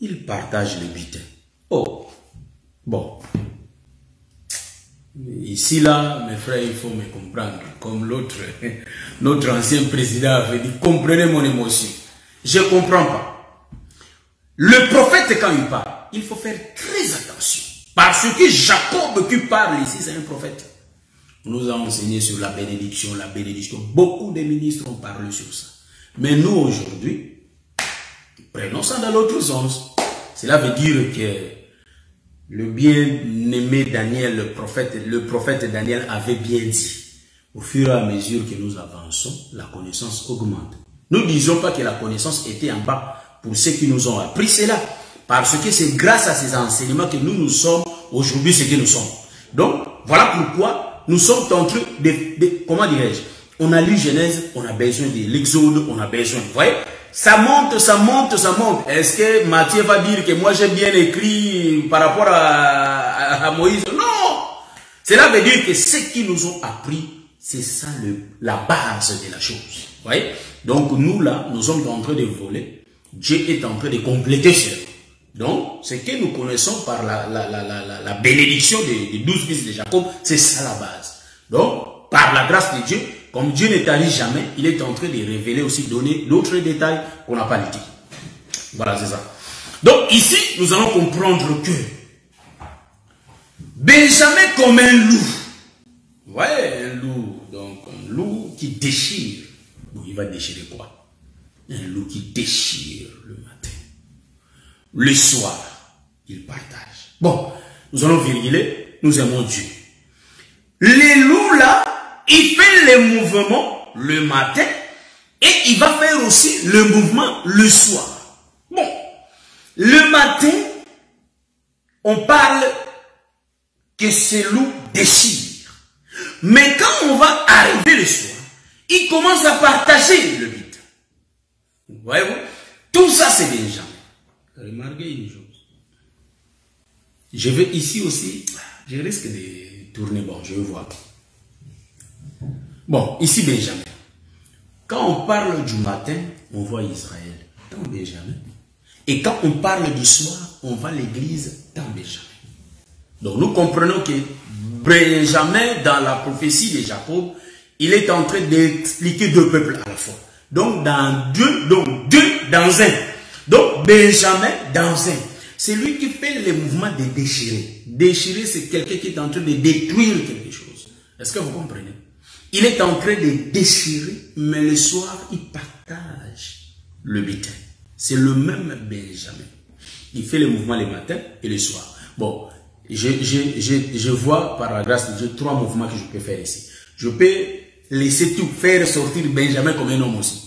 Il partage le butin. Oh, bon. Ici, là, mes frères, il faut me comprendre. Comme l'autre, notre ancien président avait dit, comprenez mon émotion. Je ne comprends pas. Le prophète, quand il parle, il faut faire très attention. Parce que Jacob qui parle ici, c'est un prophète. On nous a enseigné sur la bénédiction, la bénédiction. Beaucoup de ministres ont parlé sur ça. Mais nous, aujourd'hui, prenons ça dans l'autre sens. Cela veut dire que le bien-aimé Daniel, le prophète Daniel avait bien dit, au fur et à mesure que nous avançons, la connaissance augmente. Nous ne disons pas que la connaissance était en bas pour ceux qui nous ont appris cela, parce que c'est grâce à ces enseignements que nous sommes aujourd'hui ce que nous sommes. Donc, voilà pourquoi nous sommes en train de comment dirais-je, on a lu Genèse, on a besoin de l'Exode, on a besoin, vous voyez, ça monte, ça monte, ça monte. Est-ce que Matthieu va dire que moi j'ai bien écrit par rapport à Moïse? Non! Cela veut dire que ce qui nous ont appris, c'est ça la base de la chose. Vous voyez? Donc nous là, nous sommes en train de voler. Dieu est en train de compléter cela. Donc, ce que nous connaissons par la bénédiction des 12 fils de Jacob, c'est ça la base. Donc, par la grâce de Dieu, comme Dieu ne tarit jamais, il est en train de révéler aussi, donner d'autres détails qu'on n'a pas dit. Voilà, c'est ça. Donc ici, nous allons comprendre que Benjamin comme un loup. Vous voyez, un loup. Donc un loup qui déchire. Bon, il va déchirer quoi? Un loup qui déchire le matin. Le soir, il partage. Bon, nous allons vérifier, nous aimons Dieu. Les loups là, il fait les mouvements le matin et il va faire aussi le mouvement le soir. Bon, le matin, on parle que ces loups déchirent. Mais quand on va arriver le soir, il commence à partager le butin. Voyez-vous? Tout ça c'est Benjamin. Remarquez une chose. Je vais ici aussi, je risque de tourner, bon, je vais voir. Bon, ici Benjamin. Quand on parle du matin, on voit Israël dans Benjamin. Et quand on parle du soir, on voit l'église dans Benjamin. Donc nous comprenons que Benjamin, dans la prophétie de Jacob, il est en train d'expliquer deux peuples à la fois. Donc deux dans un. Donc Benjamin dans un. C'est lui qui fait le mouvement de déchirer. Déchirer, c'est quelqu'un qui est en train de détruire quelque chose. Est-ce que vous comprenez? Il est en train de déchirer, mais le soir, il partage le butin. C'est le même Benjamin. Il fait le mouvement le matin et le soir. Bon, je vois par la grâce de Dieu 3 mouvements que je peux faire ici. Je peux laisser tout faire sortir Benjamin comme un homme aussi,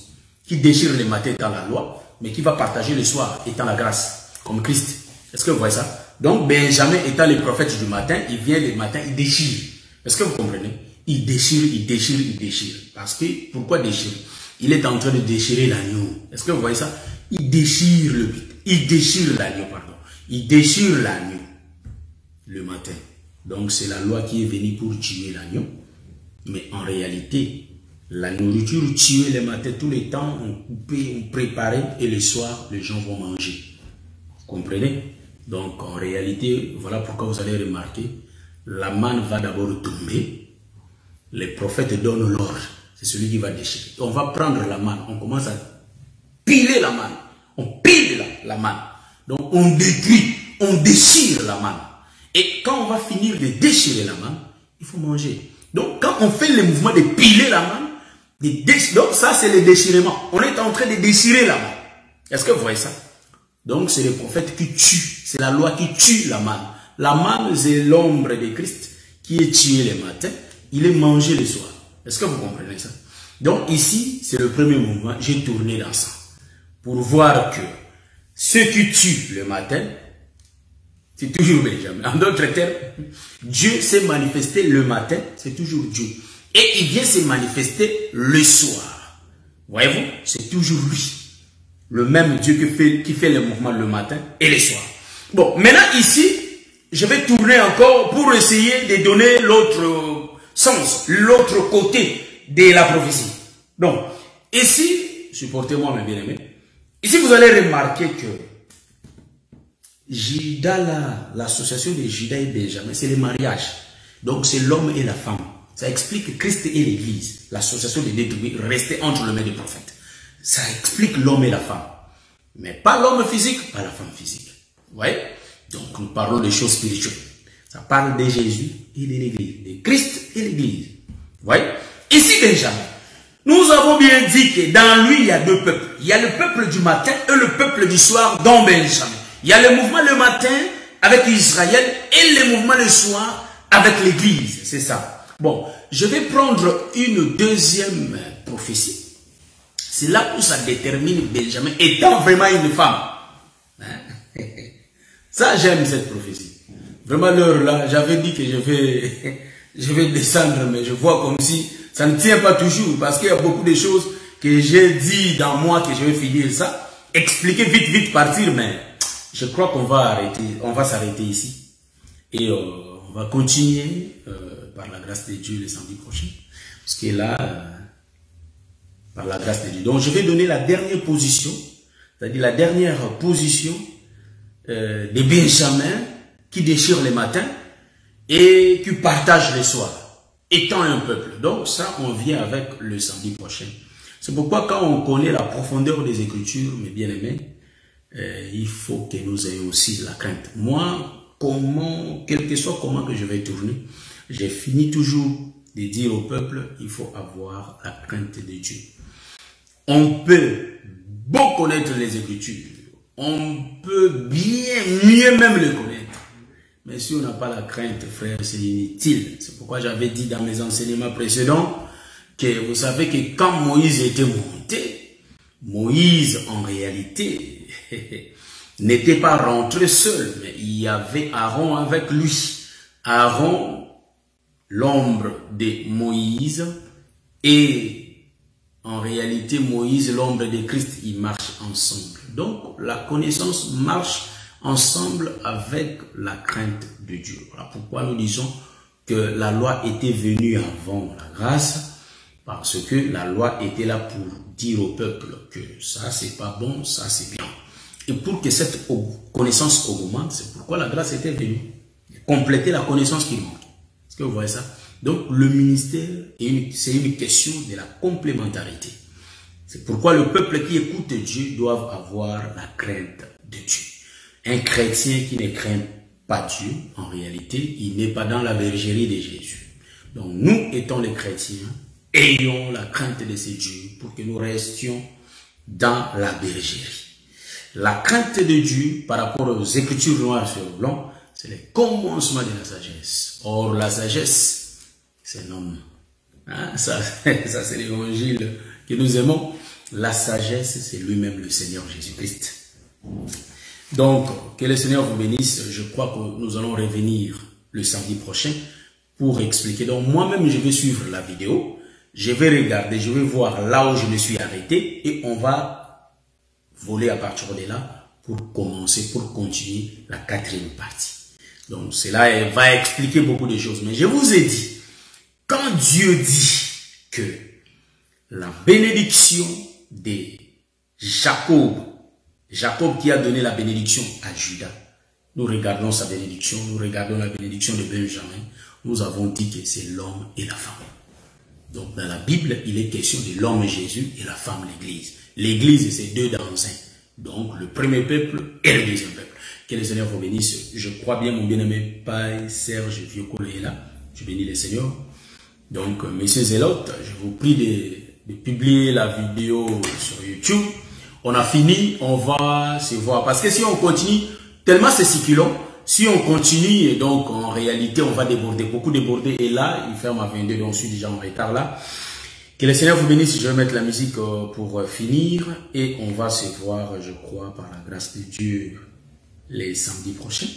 qui déchire le matin étant la loi, mais qui va partager le soir étant la grâce, comme Christ. Est-ce que vous voyez ça? Donc Benjamin étant le prophète du matin, il vient le matin, il déchire. Est-ce que vous comprenez? Il déchire, il déchire, il déchire. Parce que, pourquoi déchirer? Il est en train de déchirer l'agneau. Est-ce que vous voyez ça? Il déchire le but. Il déchire l'agneau, pardon. Il déchire l'agneau le matin. Donc c'est la loi qui est venue pour tuer l'agneau. Mais en réalité, la nourriture tuée le matin, tout le temps, on coupait, on préparait et le soir, les gens vont manger. Vous comprenez? Donc en réalité, voilà pourquoi vous allez remarquer, la manne va d'abord tomber. Les prophètes donnent l'ordre. C'est celui qui va déchirer. On va prendre la manne. On commence à piler la manne. On pile la manne. Donc on détruit, on déchire la manne. Et quand on va finir de déchirer la manne, il faut manger. Donc quand on fait le mouvement de piler la manne, donc ça c'est le déchirement. On est en en train de déchirer la main. Est-ce que vous voyez ça? Donc, c'est le prophète qui tue. C'est la loi qui tue la manne. La manne, c'est l'ombre de Christ qui est tué le matin. Il est mangé le soir. Est-ce que vous comprenez ça? Donc, ici, c'est le premier mouvement. J'ai tourné dans ça. Pour voir que ceux qui tuent le matin, c'est toujours Benjamin. En d'autres termes, Dieu s'est manifesté le matin, c'est toujours Dieu. Et il vient se manifester le soir. Voyez-vous, c'est toujours lui. Le même Dieu qui fait le mouvement le matin et le soir. Bon, maintenant ici, je vais tourner encore pour essayer de donner l'autre sens, l'autre côté de la prophétie. Donc, ici, supportez-moi mes bien-aimés, ici vous allez remarquer que Judas, l'association de Judas et Benjamin, c'est le mariage. Donc c'est l'homme et la femme. Ça explique que Christ et l'Église, l'association des deux tribus, restaient entre les mains des prophètes. Ça explique l'homme et la femme. Mais pas l'homme physique, pas la femme physique. Vous voyez? Donc nous parlons des choses spirituelles. Ça parle de Jésus et de l'Église, de Christ et l'Église. Vous voyez? Ici Benjamin, nous avons bien dit que dans lui il y a deux peuples. Il y a le peuple du matin et le peuple du soir dans Benjamin. Il y a le mouvement le matin avec Israël et le mouvement le soir avec l'Église. C'est ça. Bon, je vais prendre une deuxième prophétie. C'est là où ça détermine Benjamin étant vraiment une femme. Hein? Ça, j'aime cette prophétie. Vraiment, l'heure là, j'avais dit que je vais descendre, mais je vois comme si ça ne tient pas toujours parce qu'il y a beaucoup de choses que j'ai dit dans moi que je vais finir ça. Expliquer vite, partir, mais je crois qu'on va arrêter, on va s'arrêter ici. Et on va continuer par la grâce de Dieu le samedi prochain. Parce que là, par la grâce de Dieu. Donc je vais donner la dernière position, c'est-à-dire la dernière position de Benjamin qui déchire les matins et qui partage les soirs, étant un peuple. Donc ça, on vient avec le samedi prochain. C'est pourquoi quand on connaît la profondeur des Écritures, mes bien-aimés, il faut que nous ayons aussi la crainte. Moi, quel que soit comment que je vais tourner, j'ai fini toujours de dire au peuple, il faut avoir la crainte de Dieu. On peut beau connaître les Écritures, on peut mieux même les connaître. Mais si on n'a pas la crainte, frère, c'est inutile. C'est pourquoi j'avais dit dans mes enseignements précédents que vous savez que quand Moïse était monté, Moïse en réalité n'était pas rentré seul, mais il y avait Aaron avec lui. Aaron, l'ombre de Moïse, et en réalité Moïse, l'ombre de Christ, ils marchent ensemble. Donc la connaissance marche ensemble avec la crainte de Dieu. Voilà pourquoi nous disons que la loi était venue avant la grâce, parce que la loi était là pour dire au peuple que ça c'est pas bon, ça c'est bien. Et pour que cette connaissance augmente, c'est pourquoi la grâce était venue. Compléter la connaissance qui manque. Est-ce que vous voyez ça? Donc le ministère, c'est une question de la complémentarité. C'est pourquoi le peuple qui écoute Dieu doit avoir la crainte de Dieu. Un chrétien qui ne craint pas Dieu, en réalité, il n'est pas dans la bergerie de Jésus. Donc nous, étant les chrétiens, ayons la crainte de ce Dieu pour que nous restions dans la bergerie. La crainte de Dieu par rapport aux Écritures noires sur blanc, c'est le commencement de la sagesse. Or, la sagesse, c'est l'homme. Hein? Ça c'est l'évangile que nous aimons. La sagesse, c'est lui-même le Seigneur Jésus-Christ. Donc, que le Seigneur vous bénisse. Je crois que nous allons revenir le samedi prochain pour expliquer. Donc, moi-même, je vais suivre la vidéo. Je vais regarder, je vais voir là où je me suis arrêté et on va voler à partir de là pour commencer, pour continuer la quatrième partie. Donc, cela va expliquer beaucoup de choses. Mais je vous ai dit, quand Dieu dit que la bénédiction de Jacob qui a donné la bénédiction à Judas, nous regardons sa bénédiction, nous regardons la bénédiction de Benjamin, nous avons dit que c'est l'homme et la femme. Donc, dans la Bible, il est question de l'homme Jésus et la femme l'Église. L'Église, c'est deux dans un. Donc, le premier peuple et le deuxième peuple. Que le Seigneur vous bénisse. Je crois bien, mon bien-aimé Père Serge Vieux-Colo est là. Je bénis le Seigneur. Donc, messieurs Zélotes, je vous prie de publier la vidéo sur YouTube. On a fini, on va se voir. Parce que si on continue, tellement c'est circulant, si on continue, et donc en réalité, on va déborder, beaucoup déborder. Et là, il ferme à 22, donc je suis déjà en retard là. Que le Seigneur vous bénisse. Je vais mettre la musique pour finir. Et on va se voir, je crois, par la grâce de Dieu, les samedis prochains.